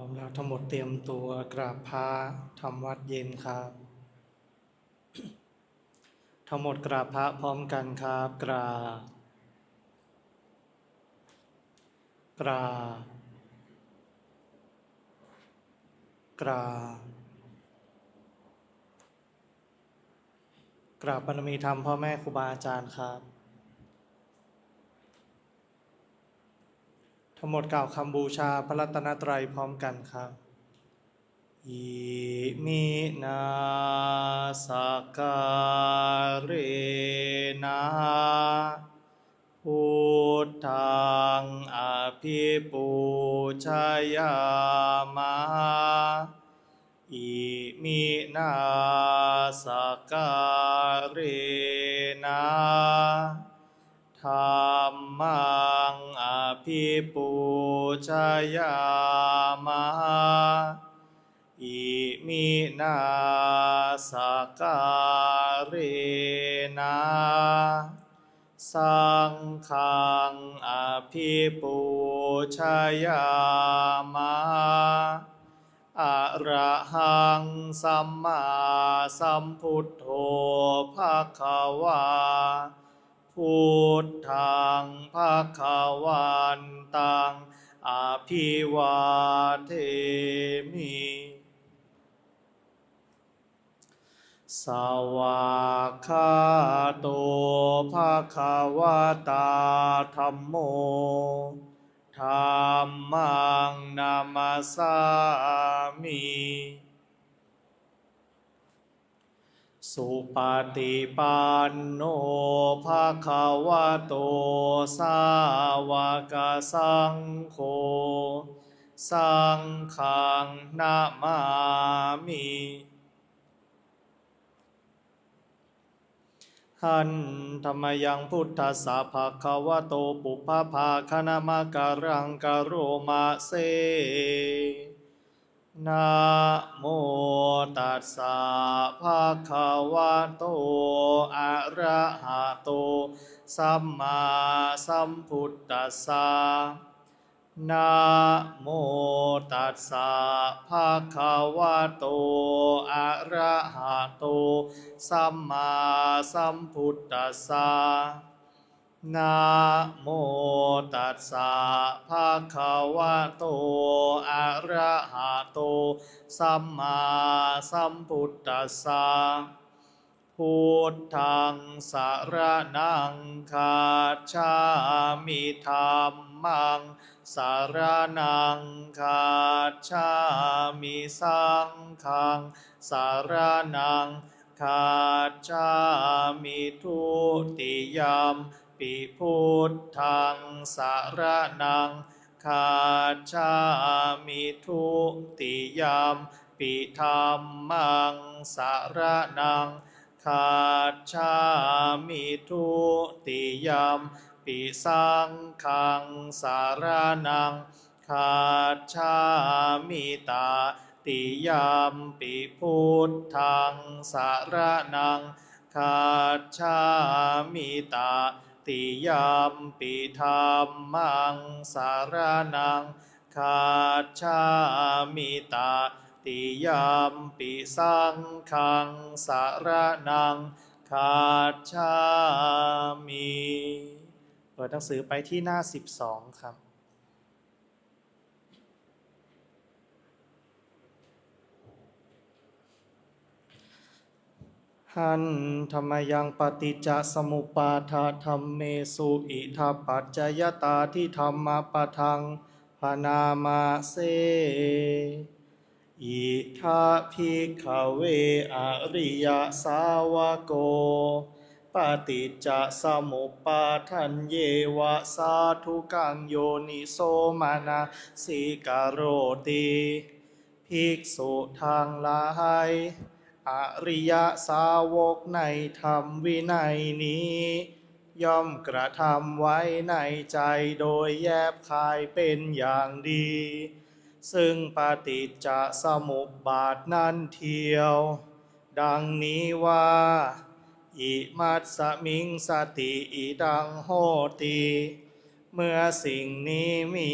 ร้อมแล้วทั้งหมดเตรียมตัวกราบพระทำวัดเย็นครับ ทั้งหมดกราบพระพร้อมกันครับกราบกราบกราบกราบบารมีธรรมพ่อแม่ครูบาอาจารย์ครับ ทั้งหมดกล่าวคำบูชาพระรัตนตรัยพร้อมกันครับอิมินาสการเรนะพุทธังอภิปูชยามะอิมินาสการเรนะธัมมังอภิปูชยามะอิมินาสการเรนะสังฆังอภิปูชยามะอะระหังสัมมาสัมพุทโธภคะวาพุทธังภคะวันตังอภิวาเทมิสวากขาโตภคะวะตาธัมโมธัมมังนามัสสามิสุปฏิปันโนภะคะวะโตสาวกสังโฆสังฆังนะมามิหันธัมมยังพุทธัสสะภะคะวะโตปุพพภาคณมะการังกโรมะเสนะโมตัสสะภะคะวะโตอะระหะโตสัมมาสัมพุทธัสสะนะโมตัสสะภะคะวะโตอะระหะโตสัมมาสัมพุทธัสสะนะโมตัสสะภะคะวะโตอะระหะโตสัมมาสัมพุทธัสสะพุทธังสรณังคัจฉามิธัมมังสรณังคัจฉามิสังฆังสรณังคัจฉามิทุติยัมปิพุทธังสรณังคัจฉามิทุติยัมปิธัมมังสรณังคัจฉามิทุติยัมปิสังฆังสรณังคัจฉามิตาติยัมปิพุทธังสรณังคัจฉามิตาติยัมปิธัมมังสรณังคัจฉามิตาติยัมปิสังฆังสรณังคัจฉามิเปิดหนังสือไปที่หน้า12ครับหันธัมมยังปฏิจจสมุปบาทธัมเมสุอิทัปปัจจยตาทิธัมมปะทังพนามาเสอิทัภิกขเวอริยสาวโกปฏิจจสมุปบาทันเยวะสาธุกังโยนิโสมานาสิกโรติภิกษุทางหลายอริยสาวกในธรรมวินัยนี้ย่อมกระทำไว้ในใจโดยแยบคายเป็นอย่างดีซึ่งปฏิจจสมุปบาทนั้นเทียวดังนี้ว่าอิมัตสมิงสติอิดังโหติเมื่อสิ่งนี้มี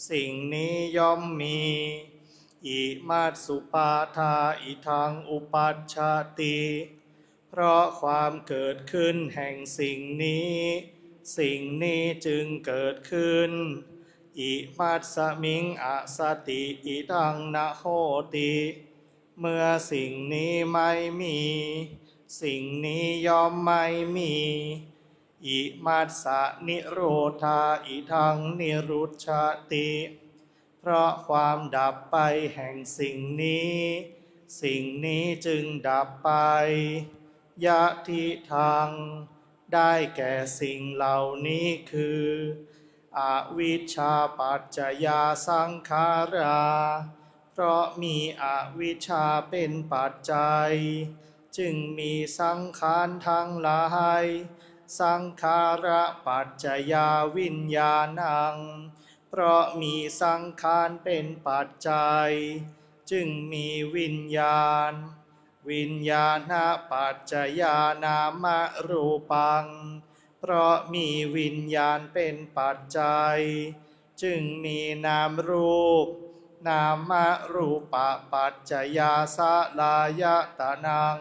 สิ่งนี้ย่อมมีอิมัตสุปาทาอิทังอุปัชชาติเพราะความเกิดขึ้นแห่งสิ่งนี้สิ่งนี้จึงเกิดขึ้นอิมัตสมิงอสติอิทังนะโหติเมื่อสิ่งนี้ไม่มีสิ่งนี้ย่อมไม่มีอิมัสสะนิโรธาอิทังนิรุชชติเพราะความดับไปแห่งสิ่งนี้สิ่งนี้จึงดับไปยะทิทังได้แก่สิ่งเหล่านี้คืออวิชชาปัจจยาสังขาราเพราะมีอวิชชาเป็นปัจจัยจึงมีสังขารทั้งหลายสังขาระปัจจยาวิญญาณังเพราะมีสังขารเป็นปัจจัยจึงมีวิญญาณวิญญาณปัจจยานามรูปังเพราะมีวิญญาณเป็นปัจจัยจึงมีนามรูปนามรูปปัจจยาสลายตนัง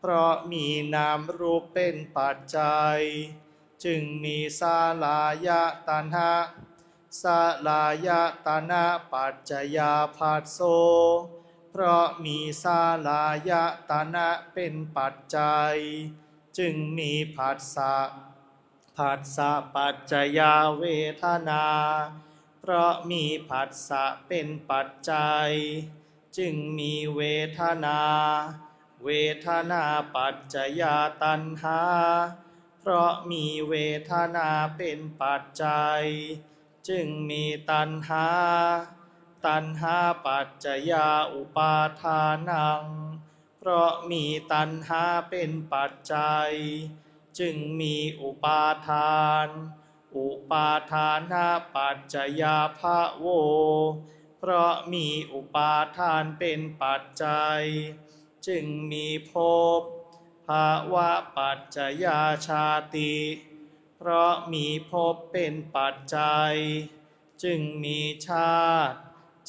เพราะมีนามรูปเป็นปัจจัยจึงมีสลายตนะสลายตนะปัจจยาภัสโสเพราะมีสลายตนะเป็นปัจจัยจึงมีผัสสะผัสสะปัจจยาเวทนาเพราะมีผัสสะเป็นปัจจัยจึงมีเวทนาเวทนาปัจจยาตัณหาเพราะมีเวทนาเป็นปัจจัยจึงมีตัณหาตัณหาปัจจยาอุปาทานังเพราะมีตัณหาเป็นปัจจัยจึงมีอุปาทานอุปาทานาปัจจยาภโวเพราะมีอุปาทานเป็นปัจจัยจึงมีภพภาวะปัจจยาชาติเพราะมีภพเป็นปัจจัยจึงมีชาติ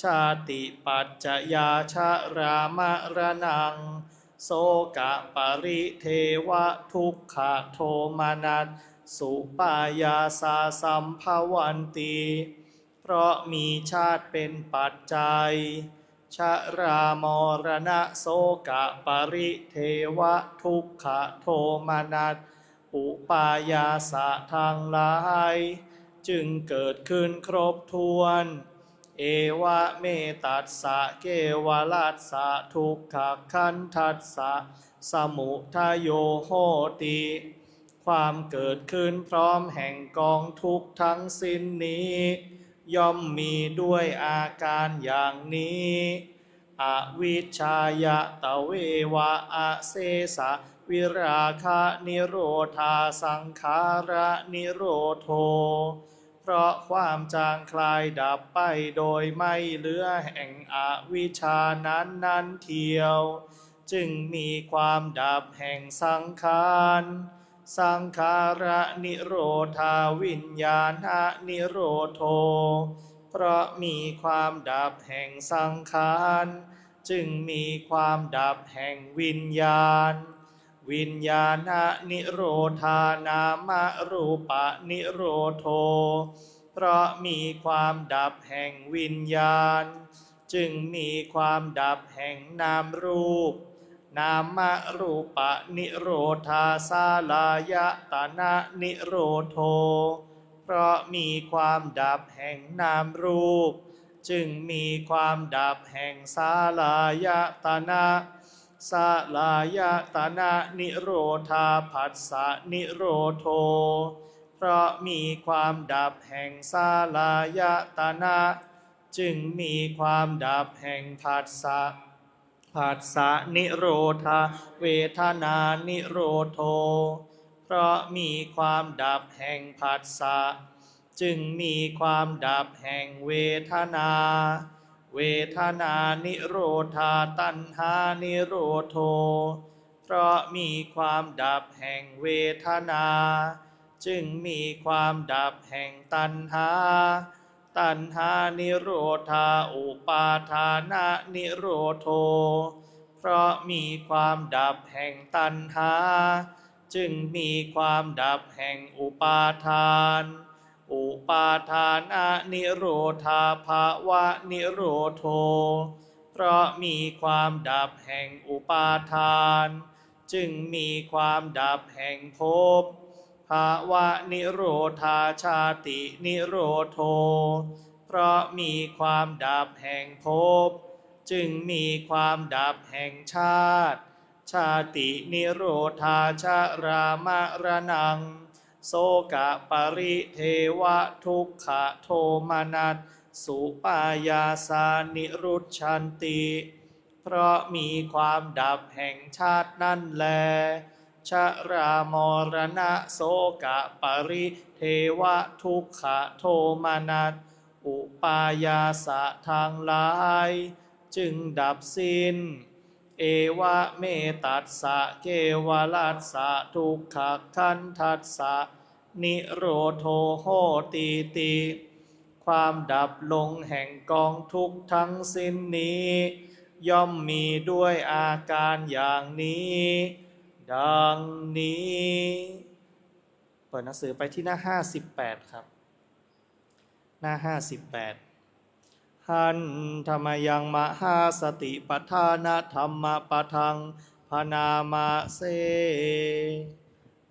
ชาติปัจจยาชรามรณังโสกะปริเทวะทุกขโทมนัสสุปายาสาสัมภวันติเพราะมีชาติเป็นปัจจัยชรามรณะโสกะปริเทวะทุกขโทมนัสอุปายาสะทางหลายจึงเกิดขึ้นครบถ้วนเอวะเมตัสสะเกวลัสสะทุกขคันทัสสะสมุทโยโหติความเกิดขึ้นพร้อมแห่งกองทุกข์ทั้งสิ้นนี้ย่อมมีด้วยอาการอย่างนี้อวิชชายตะเววะอะเสสะวิราคะนิโรธาสังขาระนิโรโธเพราะความจางคลายดับไปโดยไม่เหลือแห่งอวิชชานั้นเทียวจึงมีความดับแห่งสังขารสังขาระนิโรธาวิญญาณนิโรโธเพราะมีความดับแห่งสังขารจึงมีความดับแห่งวิญญาณวิญญาณนิโรธานามรูปนิโรโธเพราะมีความดับแห่งวิญญาณจึงมีความดับแห่งนามรูปนามรูปนิโรธาสาลายตนะนิโรโธเพราะมีความดับแห่งนามรูปจึงมีความดับแห่งสาลายตนะสาลายตนะนิโรธาผัสสะนิโรโธเพราะมีความดับแห่งสาลายตนะจึงมีความดับแห่งผัสสะผัสสะนิโรธาเวทนานิโรโธเพราะมีความดับแห่งผัสสะจึงมีความดับแห่งเวทนาเวทนานิโรธาตัณหานิโรโธเพราะมีความดับแห่งเวทนาจึงมีความดับแห่งตัณหา ตัณหานิโรธาอุปาทานะนิโรโธเพราะมีความดับแห่งตัณหาจึงมีความดับแห่งอุปาทานอุปาทานะนิโรธาภาวะนิโรโธเพราะมีความดับแห่งอุปาทานจึงมีความดับแห่งภพภาวะนิโรธาชาตินิโรโธเพราะมีความดับแห่งภพจึงมีความดับแห่งชาติชาตินิโรธาชรามรณังโสกะปริเทวะทุกขโทมนัสสุปายาสานิรุชชันติเพราะมีความดับแห่งชาตินั่นแลชรามรณะโสกะปริเทวะทุกขโทมนัสอุปายาสะทางหลายจึงดับสิ้นเอวะเมตัสสะเกวลัสสะทุกขคันทัสสะนิโรโธโหติติความดับลงแห่งกองทุกข์ทั้งสิ้นนี้ย่อมมีด้วยอาการอย่างนี้ดังนี้เปิดหนังสือไปที่หน้า58ครับหน้า58หันธรรมยังมหาสติปัฏฐานธรรมปทังพนามาเส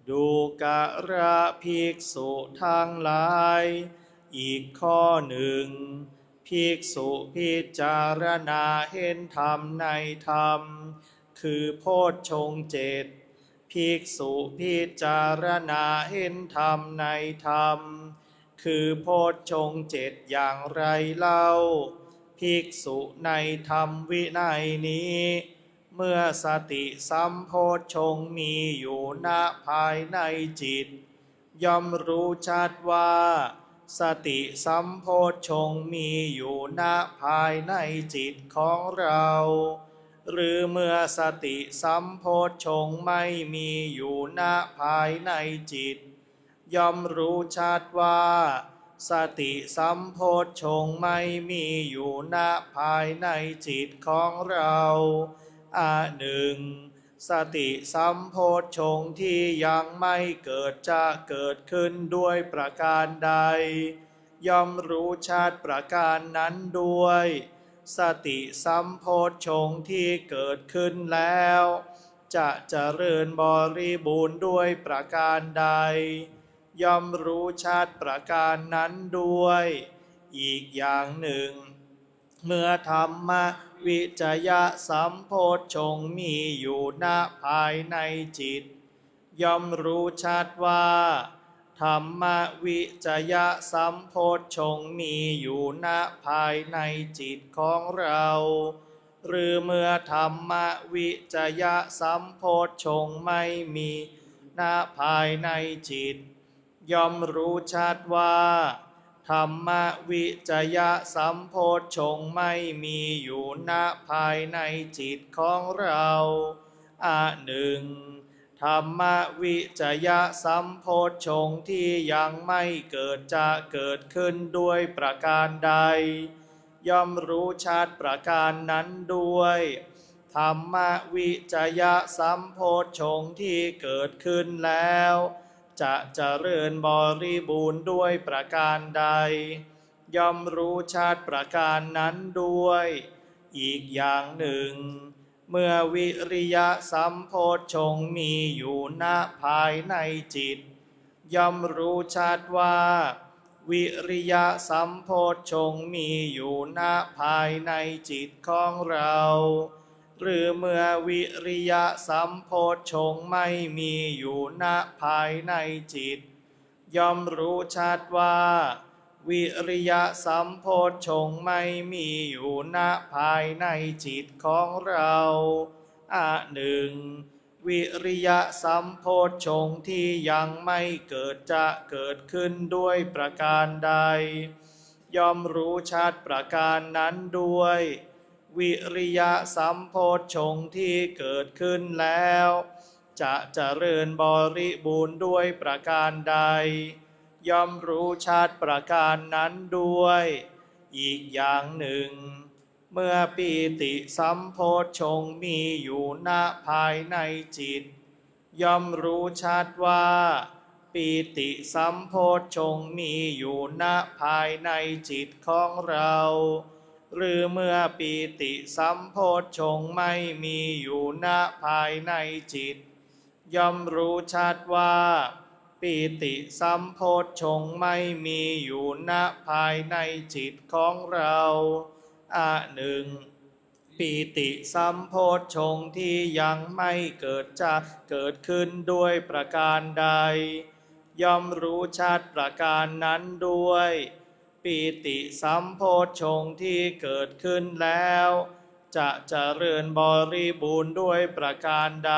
ดูกะระภิกษุทั้งหลายอีกข้อหนึ่งภิกษุพิจารณาเห็นธรรมในธรรมคือโพชฌงค์เจ็ดภิกษุพิจารณาเห็นธรรมในธรรมคือโพชฌงค์เจ็ดอย่างไรเล่าภิกษุในธรรมวินัยนี้เมื่อสติสัมโพชฌงค์มีอยู่ณภายในจิตย่อมรู้ชัดว่าสติสัมโพชฌงค์มีอยู่ณภายในจิตของเราหรือเมื่อสติสัมโพชฌงค์ไม่มีอยู่ณภายในจิตย่อมรู้ชัดว่าสติสัมโพชฌงค์ไม่มีอยู่ณภายในจิตของเราหนึ่งสติสัมโพชฌงค์ที่ยังไม่เกิดจะเกิดขึ้นด้วยประการใดย่อมรู้ชัดประการนั้นด้วยสติสัมโพชฌงค์ที่เกิดขึ้นแล้วจะเจริญบริบูรณ์ด้วยประการใดย่อมรู้ชัดประการนั้นด้วยอีกอย่างหนึ่งเมื่อธรรมวิจยะสัมโพชฌงค์มีอยู่ณภายในจิตย่อมรู้ชัดว่าธรรมวิจยะสัมโพชฌงค์มีอยู่ณภายในจิตของเราหรือเมื่อธรรมวิจยะสัมโพชฌงค์ไม่มีณภายในจิตย่อมรู้ชัดว่าธรรมวิจยะสัมโพชฌงค์ไม่มีอยู่ณภายในจิตของเราหนึ่งธรรมวิจยะสัมโพชฌงค์ที่ยังไม่เกิดจะเกิดขึ้นด้วยประการใดย่อมรู้ชัดประการนั้นด้วยธรรมวิจยะสัมโพชฌงค์ที่เกิดขึ้นแล้วจะเจริญบริบูรณ์ด้วยประการใดย่อมรู้ชัดประการนั้นด้วยอีกอย่างหนึ่งเมื่อวิริยะสัมโพชฌงค์มีอยู่ณภายในจิตย่อมรู้ชัดว่าวิริยะสัมโพชฌงค์มีอยู่ณภายในจิตของเราหรือเมื่อวิริยะสัมโพชฌงค์ไม่มีอยู่ณภายในจิตย่อมรู้ชัดว่าวิริยะสัมโพชฌงค์ไม่มีอยู่ณภายในจิตของเราหนึ่งวิริยะสัมโพชฌงค์ที่ยังไม่เกิดจะเกิดขึ้นด้วยประการใดย่อมรู้ชัดประการนั้นด้วยวิริยะสัมโพชฌงค์ที่เกิดขึ้นแล้วจะเจริญบริบูรณ์ด้วยประการใด ย่อมรู้ชัดประการนั้นด้วยอีกอย่างหนึ่งเมื่อปีติสัมโพชฌงค์มีอยู่ณภายในจิตย่อมรู้ชัดว่าปีติสัมโพชฌงค์มีอยู่ณภายในจิตของเราหรือเมื่อปีติสัมโพชฌงค์ไม่มีอยู่ณภายในจิตย่อมรู้ชัดว่าปีติสัมโพชฌงค์ไม่มีอยู่ณภายในจิตของเราหนึ่งปีติสัมโพชฌงค์ที่ยังไม่เกิดจะเกิดขึ้นด้วยประการใดย่อมรู้ชัดประการนั้นด้วยปีติสัมโพชฌงค์ที่เกิดขึ้นแล้วจะเจริญบริบูรณ์ด้วยประการใด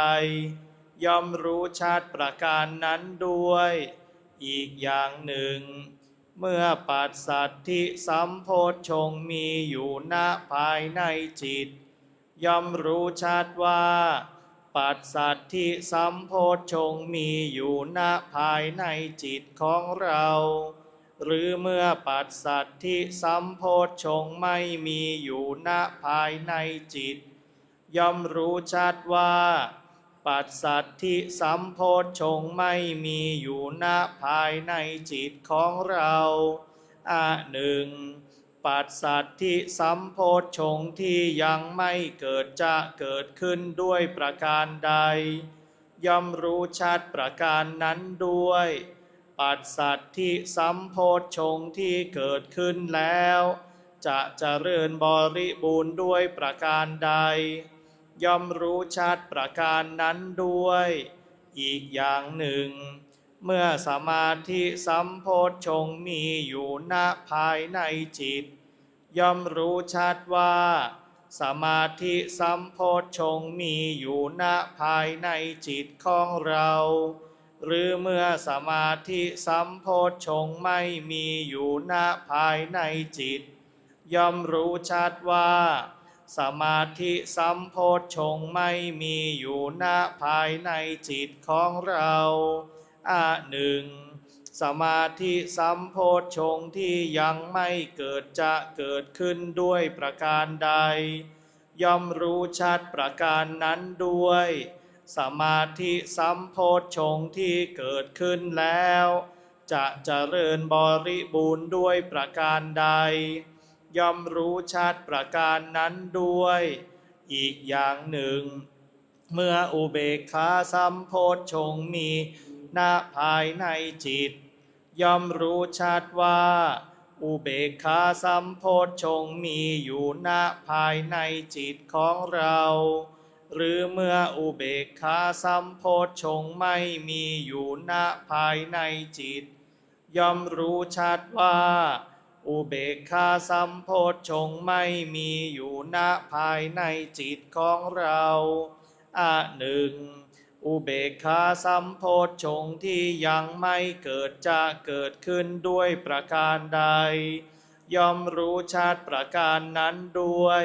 ย่อมรู้ชัดประการนั้นด้วยอีกอย่างหนึ่งเมื่อปัสสัทธิสัมโพชฌงค์มีอยู่ณภายในจิตย่อมรู้ชัดว่าปัสสัทธิสัมโพชฌงค์มีอยู่ณภายในจิตของเราหรือเมื่อปัสสัทธิสัมโพชฌงค์ไม่มีอยู่ณภายในจิตย่อมรู้ชัดว่าปัสสัทธิสัมโพชฌงค์ไม่มีอยู่ณภายในจิตของเราหนึ่งปัสสัทธิสัมโพชฌงค์ที่ยังไม่เกิดจะเกิดขึ้นด้วยประการใดย่อมรู้ชัดประการนั้นด้วยปัสสัทธิสัมโพชฌงค์ที่เกิดขึ้นแล้วจะเจริญบริบูรณ์ด้วยประการใดย่อมรู้ชัดประการนั้นด้วยอีกอย่างหนึ่งเมื่อสมาธิสัมโพชฌงค์มีอยู่ณภายในจิตย่อมรู้ชัดว่าสมาธิสัมโพชฌงค์มีอยู่ณภายในจิตของเราหรือเมื่อสมาธิสัมโพชฌงค์ไม่มีอยู่ณภายในจิตย่อมรู้ชัดว่าสมาธิสัมโพชฌงค์ไม่มีอยู่ณภายในจิตของเราหนึ่งสมาธิสัมโพชฌงค์ที่ยังไม่เกิดจะเกิดขึ้นด้วยประการใดย่อมรู้ชัดประการนั้นด้วยสมาธิสัมโพชฌงค์ที่เกิดขึ้นแล้วจะเจริญบริบูรณ์ด้วยประการใดย่อมรู้ชัดประการนั้นด้วยอีกอย่างหนึ่งเมื่ออุเบกขาสัมโพชฌงค์มีณภายในจิตย่อมรู้ชัดว่าอุเบกขาสัมโพชฌงค์มีอยู่ณภายในจิตของเราหรือเมื่ออุเบกขาสัมโพชฌงค์ไม่มีอยู่ณภายในจิตย่อมรู้ชัดว่าอุเบกขาสัมโพชฌงค์ไม่มีอยู่ณภายในจิตของเราหนึ่งอุเบกขาสัมโพชฌงค์ที่ยังไม่เกิดจะเกิดขึ้นด้วยประการใดย่อมรู้ชัดประการนั้นด้วย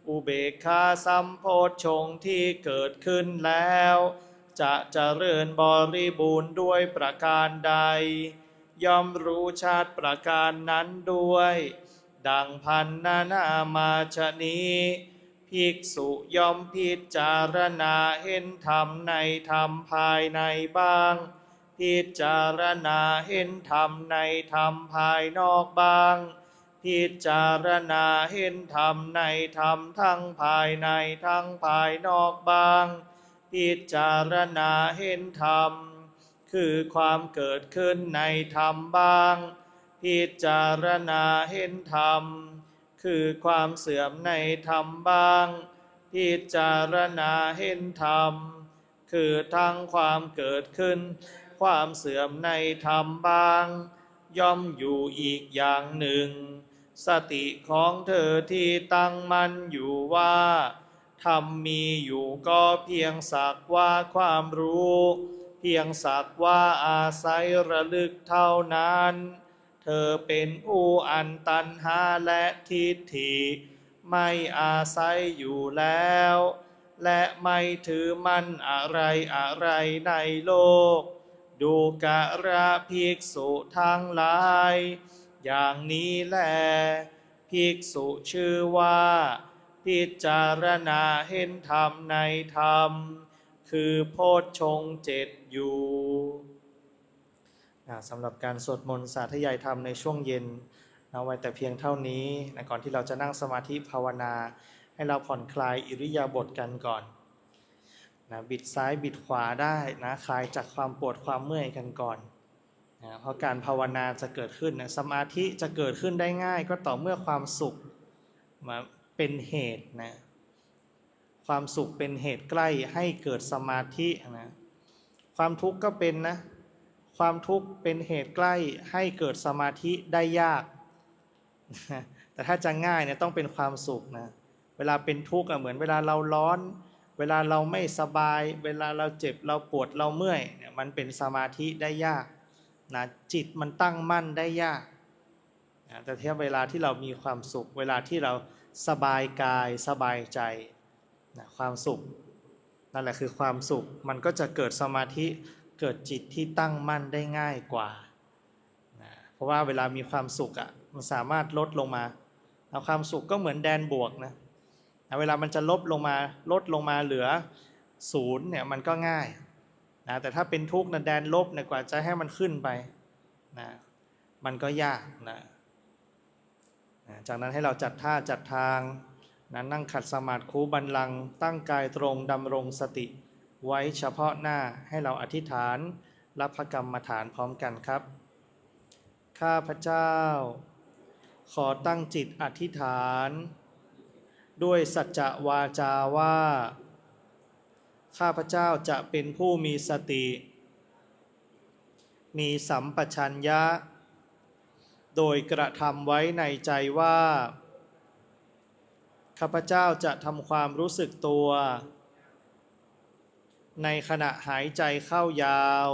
อุเบกขาสัมโพชฌงค์ที่เกิดขึ้นแล้วจะเจริญบริบูรณ์ด้วยประการใดย่อมรู้ชัดประการนั้นด้วยดังพันนามาชนี้ภิกษุย่อมพิจารณาเห็นธรรมในธรรมภายในบ้างพิจารณาเห็นธรรมในธรรมภายนอกบ้างพิจารณาเห็นธรรมในธรรมทั้งภายในทั้งภายนอกบ้างพิจารณาเห็นธรรมคือความเกิดขึ้นในธรรมบ้างพิจารณาเห็นธรรมคือความเสื่อมในธรรมบ้างพิจารณาเห็นธรรมคือทั้งความเกิดขึ้นความเสื่อมในธรรมบ้างย่อมอยู่อีกอย่างหนึ่งสติของเธอที่ตั้งมั่นอยู่ว่าธรรมมีอยู่ก็เพียงสักว่าความรู้เพียงสักว่าอาศัยระลึกเท่านั้นเธอเป็นผู้อันตัณหาและทิฏฐิไม่อาศัยอยู่แล้วและไม่ถือมั่นอะไรในโลก ดูกระภิกษุทั้งหลายอย่างนี้แลภิกษุชื่อว่าพิจารณาเห็นธรรมในธรรมคือโพชฌงค์เจ็ดอยู่สำหรับการสวดมนต์สาธยายธรรมในช่วงเย็นเอาไว้แต่เพียงเท่านี้นะก่อนที่เราจะนั่งสมาธิภาวนาให้เราผ่อนคลายอิริยาบถกันก่อนนะบิดซ้ายบิดขวาได้นะคลายจากความปวดความเมื่อยกันก่อนนะเพราะการภาวนาจะเกิดขึ้นนะสมาธิจะเกิดขึ้นได้ง่ายก็ต่อเมื่อความสุขมาเป็นเหตุนะความสุขเป็นเหตุใกล้ให้เกิดสมาธินะความทุกข์ก็เป็นนะความทุกข์เป็นเหตุใกล้ให้เกิดสมาธิได้ยากแต่ถ้าจะง่ายเนี่ยต้องเป็นความสุขนะเวลาเป็นทุกข์เหมือนเวลาเราร้อนเวลาเราไม่สบายเวลาเราเจ็บเราปวดเราเมื่อยเนี่ยมันเป็นสมาธิได้ยากนะจิตมันตั้งมั่นได้ยากนะแต่ถ้าเวลาที่เรามีความสุขเวลาที่เราสบายกายสบายใจนะความสุขนั่นแหละคือความสุขมันก็จะเกิดสมาธิเกิดจิตที่ตั้งมั่นได้ง่ายกว่านะเพราะว่าเวลามีความสุขมันสามารถลดลงมาเอาความสุขก็เหมือนแดนบวกนะเวลามันจะลดลงมาเหลือศูนย์เนี่ยมันก็ง่ายนะแต่ถ้าเป็นทุกข์นะแดนลบเนี่ยกว่าจะให้มันขึ้นไปนะมันก็ยากนะจากนั้นให้เราจัดท่าจัดทางนะนั่งขัดสมาธิคูบัลลังก์ตั้งกายตรงดำรงสติไว้เฉพาะหน้าให้เราอธิษฐานรับพระกรรมฐานพร้อมกันครับข้าพเจ้าขอตั้งจิตอธิษฐานด้วยสัจจะวาจาว่าข้าพเจ้าจะเป็นผู้มีสติมีสัมปชัญญะโดยกระทำไว้ในใจว่าข้าพเจ้าจะทำความรู้สึกตัวในขณะหายใจเข้ายาว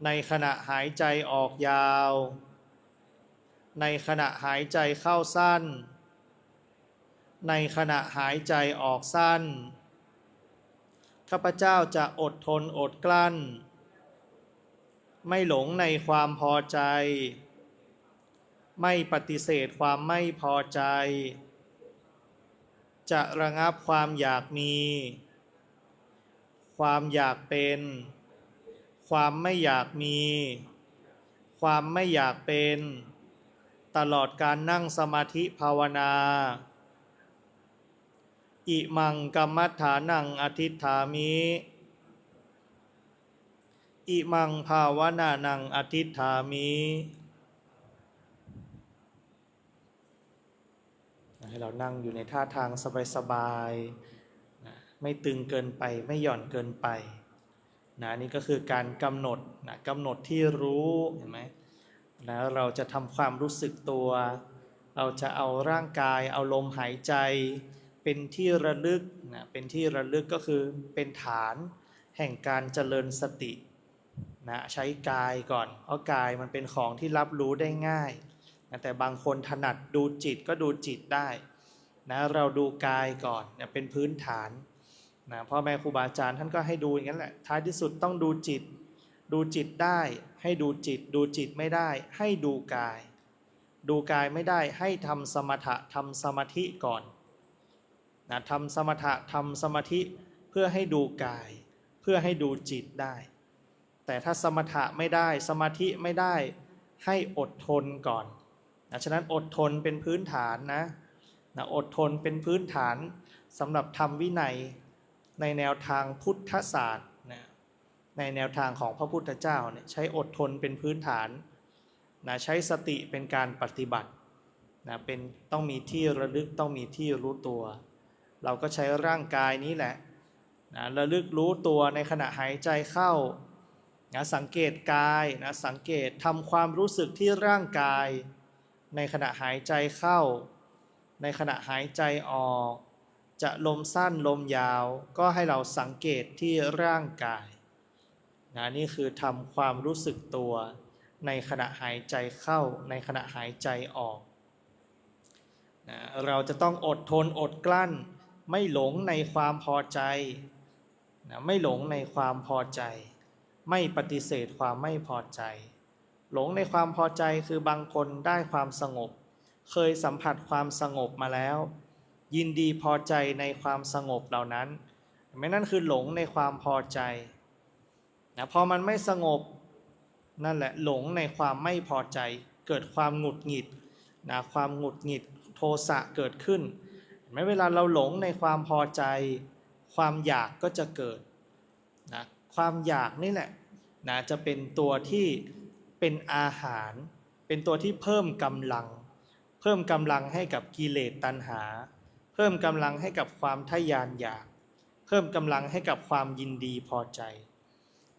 ในขณะหายใจออกยาวในขณะหายใจเข้าสั้นในขณะหายใจออกสั้นข้าพเจ้าจะอดทนอดกลั้นไม่หลงในความพอใจไม่ปฏิเสธความไม่พอใจจะระงับความอยากมีความอยากเป็นความไม่อยากมีความไม่อยากเป็นตลอดการนั่งสมาธิภาวนาอิมังกัมมัฏฐานังอทิฏฐามิอิมังภาวนานังอทิฏฐามิให้เรานั่งอยู่ในท่าทางสบายๆไม่ตึงเกินไปไม่หย่อนเกินไปนี่ก็คือการกำหนดกำหนดที่รู้เห็นไหมเราจะทำความรู้สึกตัวเราจะเอาร่างกายเอาลมหายใจเป็นที่ระลึกเป็นที่ระลึกก็คือเป็นฐานแห่งการเจริญสติใช้กายก่อนเพราะกายมันเป็นของที่รับรู้ได้ง่ายแต่บางคนถนัดดูจิตก็ดูจิตได้เราดูกายก่อนเป็นพื้นฐานพ่อแม่ครูบาอาจารย์ท่านก็ให้ดูอย่างนั้นแหละท้ายที่สุดต้องดูจิตดูจิตได้ให้ดูจิตดูจิตไม่ได้ให้ดูกายดูกายไม่ได้ให้ทำสมถะทำสมาธิก่อนทำสมถะทำสมาธิเพื่อให้ดูกายเพื่อให้ดูจิตได้แต่ถ้าสมถะไม่ได้สมาธิไม่ได้ให้อดทนก่อนฉะนั้นอดทนเป็นพื้นฐานนะอดทนเป็นพื้นฐานสำหรับทำวินัยในแนวทางพุทธศาสตร์ในแนวทางของพระพุทธเจ้าใช้อดทนเป็นพื้นฐานใช้สติเป็นการปฏิบัติเป็นต้องมีที่ระลึกต้องมีที่รู้ตัวเราก็ใช้ร่างกายนี้แหละระลึกรู้ตัวในขณะหายใจเข้าสังเกตกายสังเกตทำความรู้สึกที่ร่างกายในขณะหายใจเข้าในขณะหายใจออกจะลมสั้นลมยาวก็ให้เราสังเกตที่ร่างกายนี่คือทำความรู้สึกตัวในขณะหายใจเข้าในขณะหายใจออกเราจะต้องอดทนอดกลั้นไม่หลงในความพอใจไม่หลงในความพอใจ ไม่ปฏิเสธความไม่พอใจ หลงในความพอใจคือบางคนได้ความสงบเคยสัมผัสความสงบมาแล้วยินดีพอใจในความสงบเหล่านั้นไม่นั่นคือหลงในความพอใจนะพอมันไม่สงบนั่นแหละหลงในความไม่พอใจเกิดความหงุดหงิดนะความหงุดหงิดโทสะเกิดขึ้นไม่เวลาเราหลงในความพอใจความอยากก็จะเกิดนะความอยากนี่แหละนะจะเป็นตัวที่เป็นอาหารเป็นตัวที่เพิ่มกำลังให้กับกิเลสตัณหาเพิ่มกำลังให้กับความทะยานอยากเพิ่มกำลังให้กับความยินดีพอใจ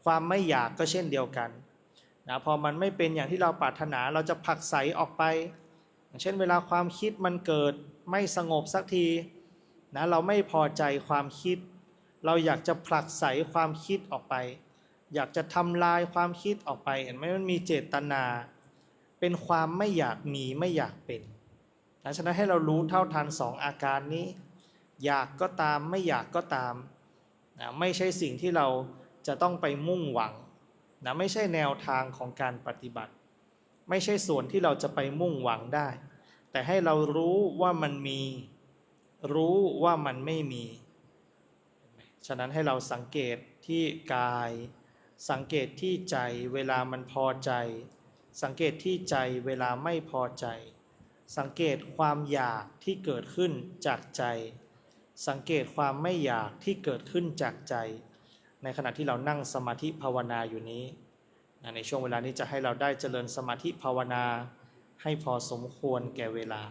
ความไม่อยากก็เช่นเดียวกันนะพอมันไม่เป็นอย่างที่เราปรารถนาเราจะผลักไสออกไปอย่างเช่นเวลาความคิดมันเกิดไม่สงบสักทีนะเราไม่พอใจความคิดเราอยากจะผลักไสความคิดออกไปอยากจะทำลายความคิดออกไปเห็นไหมมันมีเจตนาเป็นความไม่อยากมีไม่อยากเป็นฉะนั้นให้เรารู้เท่าทันสองอาการนี้อยากก็ตามไม่อยากก็ตามนะไม่ใช่สิ่งที่เราจะต้องไปมุ่งหวังนะไม่ใช่แนวทางของการปฏิบัติไม่ใช่ส่วนที่เราจะไปมุ่งหวังได้แต่ให้เรารู้ว่ามันมีรู้ว่ามันไม่มีฉะนั้นให้เราสังเกตที่กายสังเกตที่ใจเวลามันพอใจสังเกตที่ใจเวลาไม่พอใจสังเกตความอยากที่เกิดขึ้นจากใจสังเกตความไม่อยากที่เกิดขึ้นจากใจในขณะที่เรานั่งสมาธิภาวนาอยู่นี้ในช่วงเวลานี้จะให้เราได้เจริญสมาธิภาวนาให้พอสมควรแก่เวลา